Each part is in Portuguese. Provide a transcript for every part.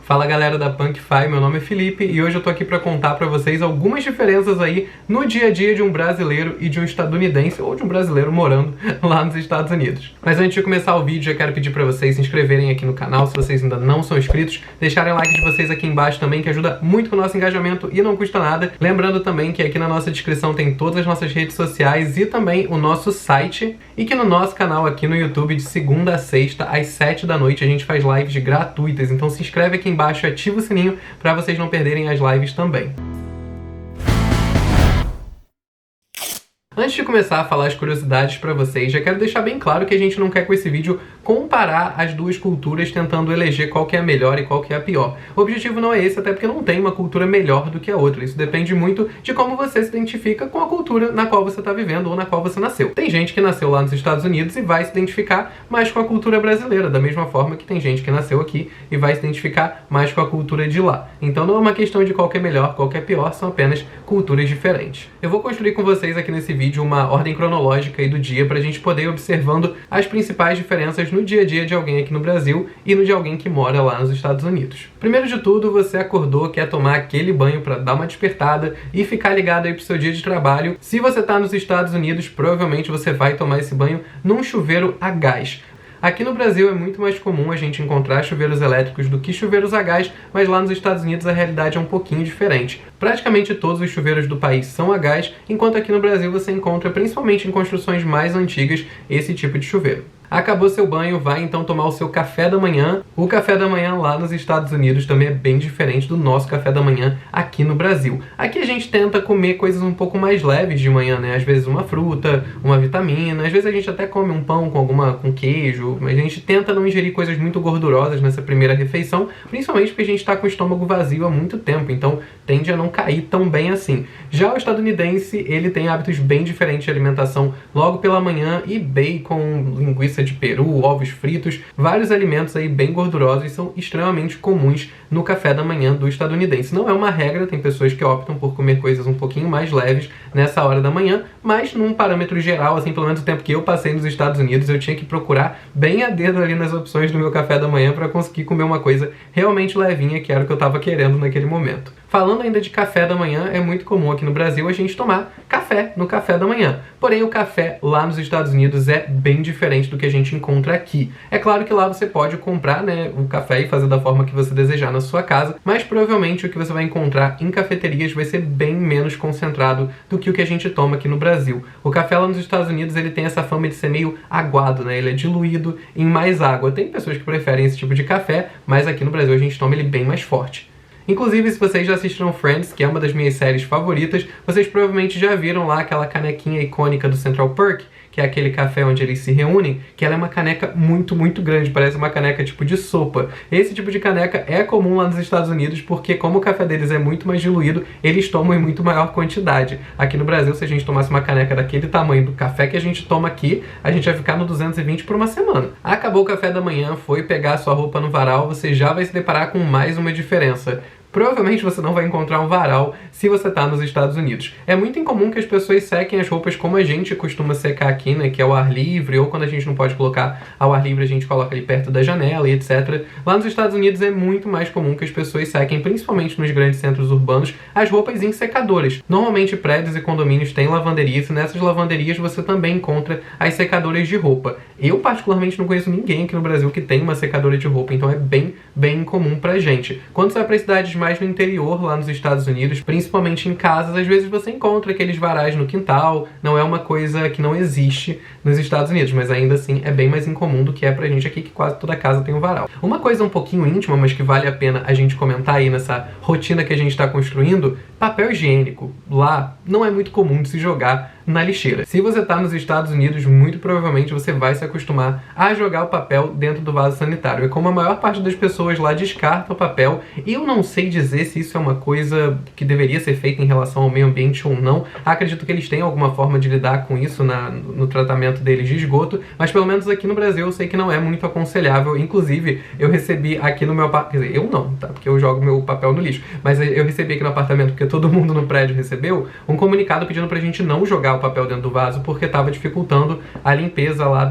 Fala galera da PunkFi, meu nome é Felipe e hoje eu tô aqui pra contar pra vocês algumas diferenças aí no dia a dia de um brasileiro e de um estadunidense ou de um brasileiro morando lá nos Estados Unidos. Mas antes de começar o vídeo, eu quero pedir pra vocês se inscreverem aqui no canal, se vocês ainda não são inscritos, deixarem o like de vocês aqui embaixo também, que ajuda muito com o nosso engajamento e não custa nada. Lembrando também que aqui na nossa descrição tem todas as nossas redes sociais e também o nosso site, e que no nosso canal aqui no YouTube, de segunda a sexta, às 7 da noite, a gente faz lives gratuitas, então se inscreve aqui embaixo e ativa o sininho para vocês não perderem as lives também. Antes de começar a falar as curiosidades pra vocês, já quero deixar bem claro que a gente não quer com esse vídeo comparar as duas culturas tentando eleger qual que é a melhor e qual que é a pior. O objetivo não é esse, até porque não tem uma cultura melhor do que a outra. Isso depende muito de como você se identifica com a cultura na qual você está vivendo ou na qual você nasceu. Tem gente que nasceu lá nos Estados Unidos e vai se identificar mais com a cultura brasileira, da mesma forma que tem gente que nasceu aqui e vai se identificar mais com a cultura de lá. Então não é uma questão de qual que é melhor, qual que é pior, são apenas culturas diferentes. Eu vou construir com vocês aqui nesse vídeo uma ordem cronológica aí do dia pra gente poder ir observando as principais diferenças no dia a dia de alguém aqui no Brasil e no de alguém que mora lá nos Estados Unidos. Primeiro de tudo, você acordou, quer tomar aquele banho pra dar uma despertada e ficar ligado aí pro seu dia de trabalho. Se você tá nos Estados Unidos, provavelmente você vai tomar esse banho num chuveiro a gás. Aqui no Brasil é muito mais comum a gente encontrar chuveiros elétricos do que chuveiros a gás, mas lá nos Estados Unidos a realidade é um pouquinho diferente. Praticamente todos os chuveiros do país são a gás, enquanto aqui no Brasil você encontra, principalmente em construções mais antigas, esse tipo de chuveiro. Acabou seu banho, vai então tomar o seu café da manhã. O café da manhã lá nos Estados Unidos também é bem diferente do nosso café da manhã aqui no Brasil. Aqui a gente tenta comer coisas um pouco mais leves de manhã, né? Às vezes uma fruta, uma vitamina, às vezes a gente até come um pão com queijo, mas a gente tenta não ingerir coisas muito gordurosas nessa primeira refeição, principalmente porque a gente está com o estômago vazio há muito tempo, então tende a não cair tão bem assim. Já o estadunidense, ele tem hábitos bem diferentes de alimentação logo pela manhã, e bacon, linguiça de peru, ovos fritos, vários alimentos aí bem gordurosos são extremamente comuns no café da manhã do estadunidense. Não é uma regra, tem pessoas que optam por comer coisas um pouquinho mais leves nessa hora da manhã, mas num parâmetro geral, assim, pelo menos o tempo que eu passei nos Estados Unidos, eu tinha que procurar bem a dedo ali nas opções do meu café da manhã para conseguir comer uma coisa realmente levinha, que era o que eu estava querendo naquele momento. Falando ainda de café da manhã, é muito comum aqui no Brasil a gente tomar café no café da manhã. Porém, o café lá nos Estados Unidos é bem diferente do que a gente encontra aqui. É claro que lá você pode comprar, né, o café e fazer da forma que você desejar na sua casa, mas provavelmente o que você vai encontrar em cafeterias vai ser bem menos concentrado do que o que a gente toma aqui no Brasil. O café lá nos Estados Unidos, ele tem essa fama de ser meio aguado, né? Ele é diluído em mais água. Tem pessoas que preferem esse tipo de café, mas aqui no Brasil a gente toma ele bem mais forte. Inclusive, se vocês já assistiram Friends, que é uma das minhas séries favoritas, vocês provavelmente já viram lá aquela canequinha icônica do Central Perk, que é aquele café onde eles se reúnem, que ela é uma caneca muito, muito grande, parece uma caneca tipo de sopa. Esse tipo de caneca é comum lá nos Estados Unidos, porque como o café deles é muito mais diluído, eles tomam em muito maior quantidade. Aqui no Brasil, se a gente tomasse uma caneca daquele tamanho do café que a gente toma aqui, a gente vai ficar no 220 por uma semana. Acabou o café da manhã, foi pegar a sua roupa no varal, você já vai se deparar com mais uma diferença. Provavelmente você não vai encontrar um varal se você está nos Estados Unidos. É muito incomum que as pessoas sequem as roupas como a gente costuma secar aqui, né, que é ao ar livre, ou quando a gente não pode colocar ao ar livre, a gente coloca ali perto da janela e etc. Lá nos Estados Unidos é muito mais comum que as pessoas sequem, principalmente nos grandes centros urbanos, as roupas em secadoras. Normalmente prédios e condomínios têm lavanderias, e nessas lavanderias você também encontra as secadoras de roupa. Eu particularmente não conheço ninguém aqui no Brasil que tem uma secadora de roupa, então é bem incomum pra gente. Quando você vai para cidades mais no interior, lá nos Estados Unidos, principalmente em casas, às vezes você encontra aqueles varais no quintal. Não é uma coisa que não existe nos Estados Unidos, mas ainda assim é bem mais incomum do que é pra gente aqui, que quase toda casa tem um varal. Uma coisa um pouquinho íntima, mas que vale a pena a gente comentar aí nessa rotina que a gente está construindo, papel higiênico. Lá não é muito comum de se jogar na lixeira. Se você está nos Estados Unidos, muito provavelmente você vai se acostumar a jogar o papel dentro do vaso sanitário. É como a maior parte das pessoas lá descarta o papel. Eu não sei dizer se isso é uma coisa que deveria ser feita em relação ao meio ambiente ou não. Acredito que eles têm alguma forma de lidar com isso no tratamento deles de esgoto, mas pelo menos aqui no Brasil eu sei que não é muito aconselhável. Inclusive, eu recebi aqui no meu apartamento, quer dizer, eu não, tá? Porque eu jogo meu papel no lixo, mas eu recebi aqui no apartamento, porque todo mundo no prédio recebeu, um comunicado pedindo pra gente não jogar o papel dentro do vaso, porque tava dificultando a limpeza lá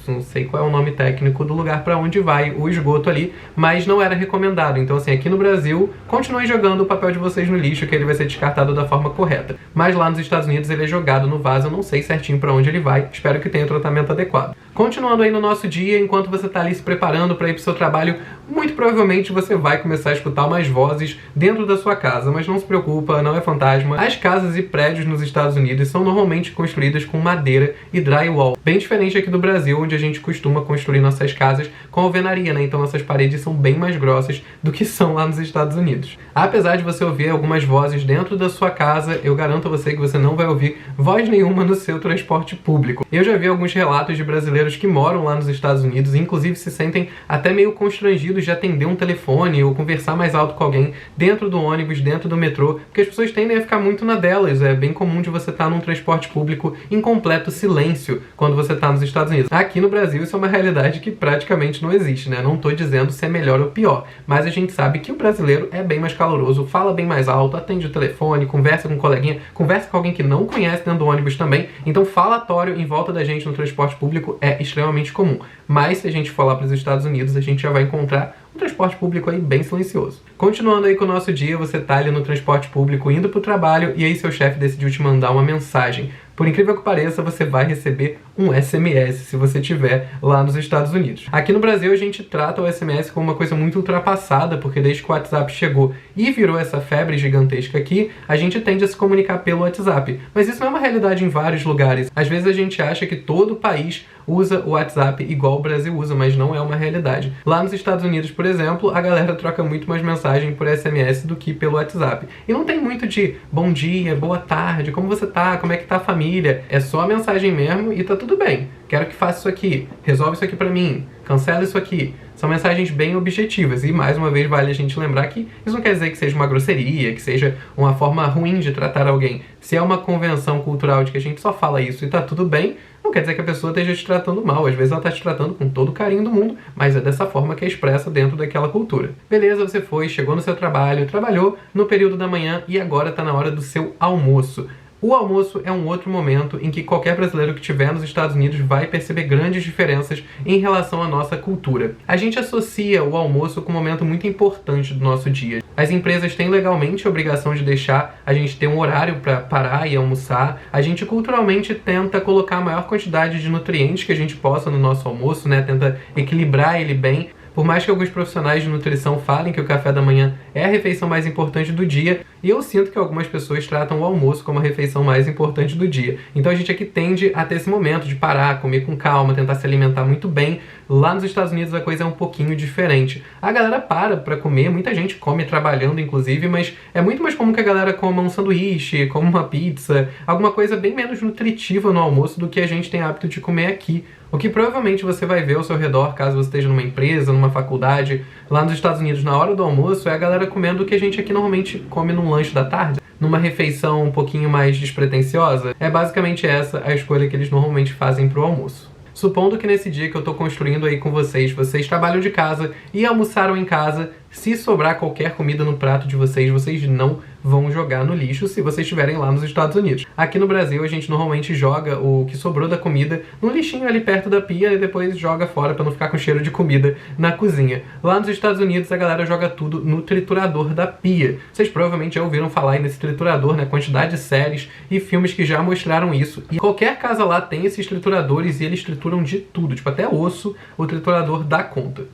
não sei qual é o nome técnico do lugar para onde vai o esgoto ali, mas não era recomendado. Então assim, aqui no Brasil, continuem jogando o papel de vocês no lixo, que ele vai ser descartado da forma correta. Mas lá nos Estados Unidos ele é jogado no vaso, eu não sei certinho para onde ele vai, espero que tenha o tratamento adequado. Continuando aí no nosso dia, enquanto você tá ali se preparando para ir pro seu trabalho, muito provavelmente você vai começar a escutar umas vozes dentro da sua casa, mas não se preocupa, não é fantasma. As casas e prédios nos Estados Unidos são normalmente construídas com madeira e drywall, bem diferente aqui do Brasil, onde a gente costuma construir nossas casas com alvenaria, né? Então essas paredes são bem mais grossas do que são lá nos Estados Unidos. Apesar de você ouvir algumas vozes dentro da sua casa, eu garanto a você que você não vai ouvir voz nenhuma no seu transporte público. Eu já vi alguns relatos de brasileiros que moram lá nos Estados Unidos e inclusive se sentem até meio constrangidos de atender um telefone ou conversar mais alto com alguém dentro do ônibus, dentro do metrô, porque as pessoas tendem a ficar muito na delas. É bem comum de você estar num transporte público em completo silêncio quando você está nos Estados Unidos. Aqui no Brasil isso é uma realidade que praticamente não existe, né? Não tô dizendo se é melhor ou pior, mas a gente sabe que o brasileiro é bem mais caloroso, fala bem mais alto, atende o telefone, conversa com um coleguinha, conversa com alguém que não conhece dentro do ônibus também. Então falatório em volta da gente no transporte público é extremamente comum. Mas se a gente for lá para os Estados Unidos, a gente já vai encontrar um transporte público aí bem silencioso. Continuando aí com o nosso dia, você tá ali no transporte público indo pro trabalho e aí seu chefe decidiu te mandar uma mensagem. Por incrível que pareça, você vai receber um SMS se você estiver lá nos Estados Unidos. Aqui no Brasil a gente trata o SMS como uma coisa muito ultrapassada, porque desde que o WhatsApp chegou e virou essa febre gigantesca aqui, a gente tende a se comunicar pelo WhatsApp. Mas isso não é uma realidade em vários lugares. Às vezes a gente acha que todo o país usa o WhatsApp igual o Brasil usa, mas não é uma realidade. Lá nos Estados Unidos, por exemplo, a galera troca muito mais mensagem por SMS do que pelo WhatsApp. E não tem muito de bom dia, boa tarde, como você tá, como é que tá a família. É só a mensagem mesmo e tá tudo bem. Quero que faça isso aqui, resolve isso aqui pra mim, cancela isso aqui. São mensagens bem objetivas e, mais uma vez, vale a gente lembrar que isso não quer dizer que seja uma grosseria, que seja uma forma ruim de tratar alguém. Se é uma convenção cultural de que a gente só fala isso e tá tudo bem, não quer dizer que a pessoa esteja te tratando mal. Às vezes ela tá te tratando com todo o carinho do mundo, mas é dessa forma que é expressa dentro daquela cultura. Beleza, você foi, chegou no seu trabalho, trabalhou no período da manhã e agora tá na hora do seu almoço. O almoço é um outro momento em que qualquer brasileiro que estiver nos Estados Unidos vai perceber grandes diferenças em relação à nossa cultura. A gente associa o almoço com um momento muito importante do nosso dia. As empresas têm legalmente a obrigação de deixar a gente ter um horário para parar e almoçar. A gente culturalmente tenta colocar a maior quantidade de nutrientes que a gente possa no nosso almoço, né? Tenta equilibrar ele bem. Por mais que alguns profissionais de nutrição falem que o café da manhã é a refeição mais importante do dia, e eu sinto que algumas pessoas tratam o almoço como a refeição mais importante do dia. Então a gente aqui tende a ter esse momento de parar, comer com calma, tentar se alimentar muito bem. Lá nos Estados Unidos a coisa é um pouquinho diferente. A galera para comer, muita gente come trabalhando inclusive, mas é muito mais comum que a galera coma um sanduíche, coma uma pizza, alguma coisa bem menos nutritiva no almoço do que a gente tem hábito de comer aqui. O que provavelmente você vai ver ao seu redor, caso você esteja numa empresa, numa faculdade, lá nos Estados Unidos, na hora do almoço, é a galera comendo o que a gente aqui normalmente come num lanche da tarde, numa refeição um pouquinho mais despretensiosa. É basicamente essa a escolha que eles normalmente fazem pro almoço. Supondo que nesse dia que eu tô construindo aí com vocês, vocês trabalham de casa e almoçaram em casa, se sobrar qualquer comida no prato de vocês, vocês não vão jogar no lixo se vocês estiverem lá nos Estados Unidos. Aqui no Brasil, a gente normalmente joga o que sobrou da comida no lixinho ali perto da pia e depois joga fora para não ficar com cheiro de comida na cozinha. Lá nos Estados Unidos, a galera joga tudo no triturador da pia. Vocês provavelmente já ouviram falar aí nesse triturador, né? Quantidade de séries e filmes que já mostraram isso. E qualquer casa lá tem esses trituradores e eles trituram de tudo, tipo até osso, o triturador dá conta.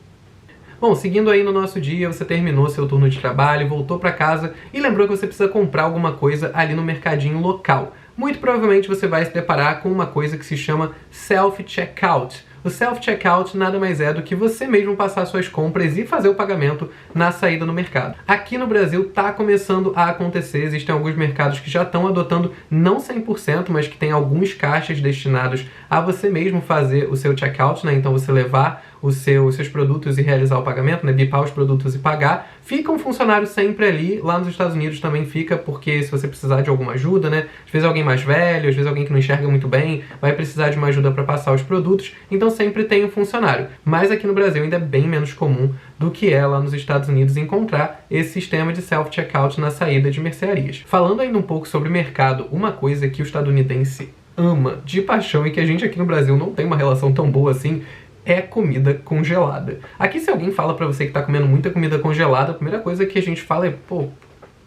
Bom, seguindo aí no nosso dia, você terminou seu turno de trabalho, voltou para casa e lembrou que você precisa comprar alguma coisa ali no mercadinho local. Muito provavelmente você vai se deparar com uma coisa que se chama self-checkout. O self-checkout nada mais é do que você mesmo passar suas compras e fazer o pagamento na saída no mercado. Aqui no Brasil está começando a acontecer, existem alguns mercados que já estão adotando, não 100%, mas que tem alguns caixas destinados a você mesmo fazer o seu checkout, né? Então você levar os seus produtos e realizar o pagamento, né? Bipar os produtos e pagar. Fica um funcionário sempre ali, lá nos Estados Unidos também fica, porque se você precisar de alguma ajuda, né? Às vezes alguém mais velho, às vezes alguém que não enxerga muito bem, vai precisar de uma ajuda para passar os produtos, então sempre tem um funcionário. Mas aqui no Brasil ainda é bem menos comum do que é lá nos Estados Unidos encontrar esse sistema de self-checkout na saída de mercearias. Falando ainda um pouco sobre mercado, uma coisa que o estadunidense ama de paixão e que a gente aqui no Brasil não tem uma relação tão boa assim, é comida congelada. Aqui, se alguém fala pra você que tá comendo muita comida congelada, a primeira coisa que a gente fala é, pô,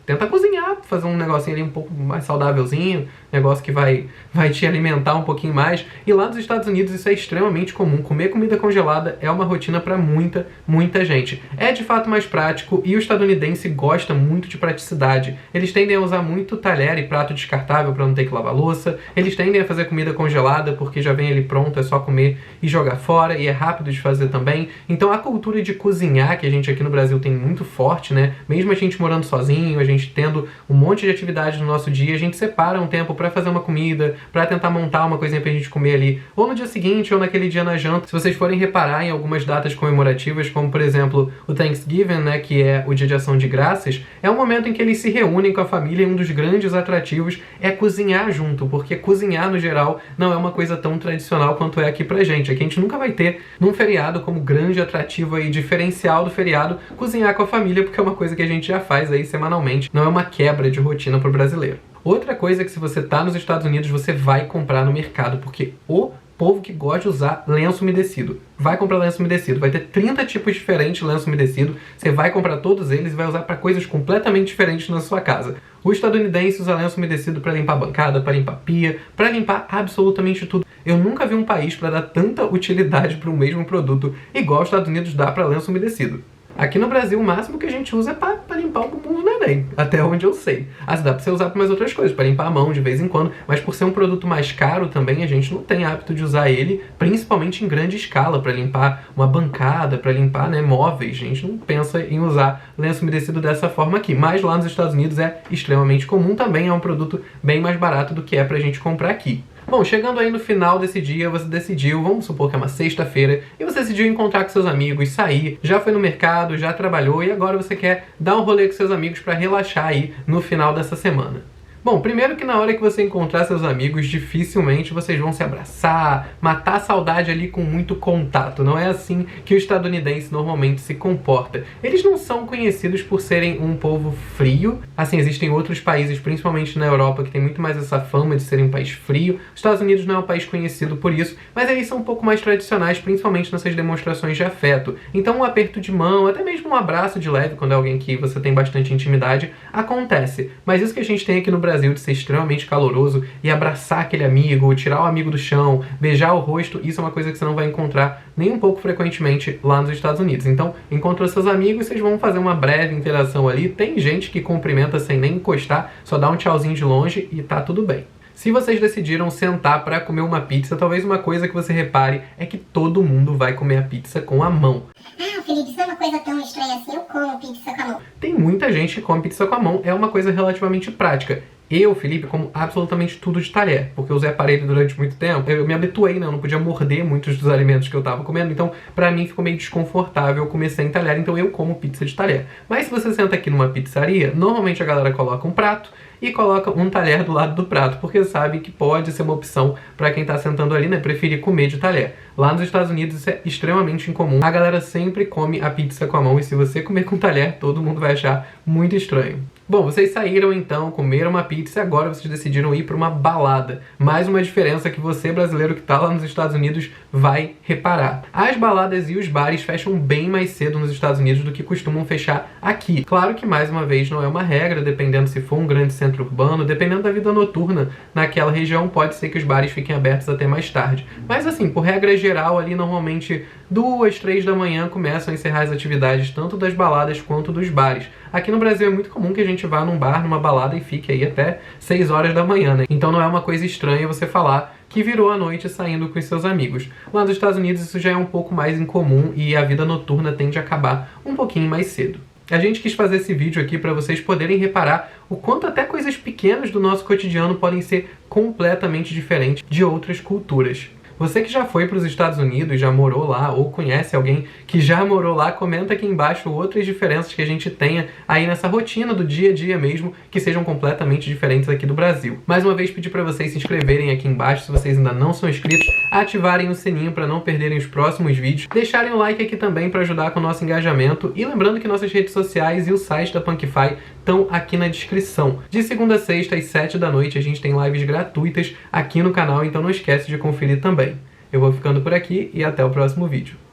tenta cozinhar, fazer um negocinho ali um pouco mais saudávelzinho, negócio que vai te alimentar um pouquinho mais. E lá nos Estados Unidos isso é extremamente comum. Comer comida congelada é uma rotina para muita gente. É de fato mais prático e o estadunidense gosta muito de praticidade. Eles tendem a usar muito talher e prato descartável para não ter que lavar louça. Eles tendem a fazer comida congelada porque já vem ali pronto, é só comer e jogar fora, e é rápido de fazer também. Então a cultura de cozinhar, que a gente aqui no Brasil tem muito forte, né? Mesmo a gente morando sozinho, a gente tendo um monte de atividades no nosso dia, a gente separa um tempo para fazer uma comida, para tentar montar uma coisinha pra gente comer ali, ou no dia seguinte, ou naquele dia na janta. Se vocês forem reparar em algumas datas comemorativas, como por exemplo o Thanksgiving, né, que é o Dia de Ação de Graças, é um momento em que eles se reúnem com a família e um dos grandes atrativos é cozinhar junto, porque cozinhar no geral não é uma coisa tão tradicional quanto é aqui pra gente. Aqui a gente nunca vai ter, num feriado, como grande atrativo aí, diferencial do feriado, cozinhar com a família, porque é uma coisa que a gente já faz aí semanalmente, não é uma quebra de rotina pro brasileiro. Outra coisa é que se você tá nos Estados Unidos, você vai comprar no mercado, porque o povo que gosta de usar lenço umedecido vai comprar lenço umedecido. Vai ter 30 tipos diferentes de lenço umedecido, você vai comprar todos eles e vai usar para coisas completamente diferentes na sua casa. O estadunidense usa lenço umedecido para limpar a bancada, para limpar a pia, para limpar absolutamente tudo. Eu nunca vi um país para dar tanta utilidade para o mesmo produto igual os Estados Unidos dá para lenço umedecido. Aqui no Brasil, o máximo que a gente usa é pra limpar o bumbum do neném, até onde eu sei. Dá pra você usar pra mais outras coisas, pra limpar a mão de vez em quando, mas por ser um produto mais caro também, a gente não tem hábito de usar ele, principalmente em grande escala, pra limpar uma bancada, pra limpar, né, móveis. A gente não pensa em usar lenço umedecido dessa forma aqui, mas lá nos Estados Unidos é extremamente comum, também é um produto bem mais barato do que é pra gente comprar aqui. Bom, chegando aí no final desse dia, você decidiu, vamos supor que é uma sexta-feira, e você decidiu encontrar com seus amigos, sair, já foi no mercado, já trabalhou, e agora você quer dar um rolê com seus amigos para relaxar aí no final dessa semana. Bom, primeiro que na hora que você encontrar seus amigos, dificilmente vocês vão se abraçar, matar a saudade ali com muito contato. Não é assim que o estadunidense normalmente se comporta. Eles não são conhecidos por serem um povo frio. Assim, existem outros países, principalmente na Europa, que tem muito mais essa fama de serem um país frio. Os Estados Unidos não é um país conhecido por isso, mas eles são um pouco mais tradicionais, principalmente nessas demonstrações de afeto. Então um aperto de mão, até mesmo um abraço de leve, quando é alguém que você tem bastante intimidade, acontece. Mas isso que a gente tem aqui no Brasil de ser extremamente caloroso e abraçar aquele amigo, tirar o amigo do chão, beijar o rosto, isso é uma coisa que você não vai encontrar nem um pouco frequentemente lá nos Estados Unidos. Então, encontrou seus amigos, vocês vão fazer uma breve interação ali. Tem gente que cumprimenta sem nem encostar, só dá um tchauzinho de longe e tá tudo bem. Se vocês decidiram sentar para comer uma pizza, talvez uma coisa que você repare é que todo mundo vai comer a pizza com a mão. Ah, Felipe, isso é uma coisa tão estranha assim, eu como pizza com a mão. Tem muita gente que come pizza com a mão, é uma coisa relativamente prática. Eu, Felipe, como absolutamente tudo de talher, porque eu usei aparelho durante muito tempo. Eu me habituei, né? Eu não podia morder muitos dos alimentos que eu tava comendo, então pra mim ficou meio desconfortável comer sem talher, então eu como pizza de talher. Mas se você senta aqui numa pizzaria, normalmente a galera coloca um prato e coloca um talher do lado do prato, porque sabe que pode ser uma opção pra quem tá sentando ali, né? Preferir comer de talher. Lá nos Estados Unidos isso é extremamente incomum. A galera sempre come a pizza com a mão e se você comer com talher, todo mundo vai achar muito estranho. Bom, vocês saíram então, comeram uma pizza e agora vocês decidiram ir para uma balada. Mais uma diferença que você, brasileiro que tá lá nos Estados Unidos, vai reparar. As baladas e os bares fecham bem mais cedo nos Estados Unidos do que costumam fechar aqui. Claro que, mais uma vez, não é uma regra, dependendo se for um grande centro urbano, dependendo da vida noturna naquela região, pode ser que os bares fiquem abertos até mais tarde. Mas assim, por regra geral, ali normalmente 2, 3 da manhã começam a encerrar as atividades tanto das baladas quanto dos bares. Aqui no Brasil é muito comum que a gente vá num bar, numa balada e fique aí até 6 horas da manhã, né? Então não é uma coisa estranha você falar que virou a noite saindo com os seus amigos. Lá nos Estados Unidos isso já é um pouco mais incomum e a vida noturna tende a acabar um pouquinho mais cedo. A gente quis fazer esse vídeo aqui para vocês poderem reparar o quanto até coisas pequenas do nosso cotidiano podem ser completamente diferentes de outras culturas. Você que já foi para os Estados Unidos, já morou lá, ou conhece alguém que já morou lá, comenta aqui embaixo outras diferenças que a gente tenha aí nessa rotina do dia a dia mesmo, que sejam completamente diferentes aqui do Brasil. Mais uma vez, pedir para vocês se inscreverem aqui embaixo, se vocês ainda não são inscritos, ativarem o sininho para não perderem os próximos vídeos, deixarem o like aqui também para ajudar com o nosso engajamento, e lembrando que nossas redes sociais e o site da Punkify estão aqui na descrição. De segunda a sexta, às 7 da noite, a gente tem lives gratuitas aqui no canal, então não esquece de conferir também. Eu vou ficando por aqui e até o próximo vídeo.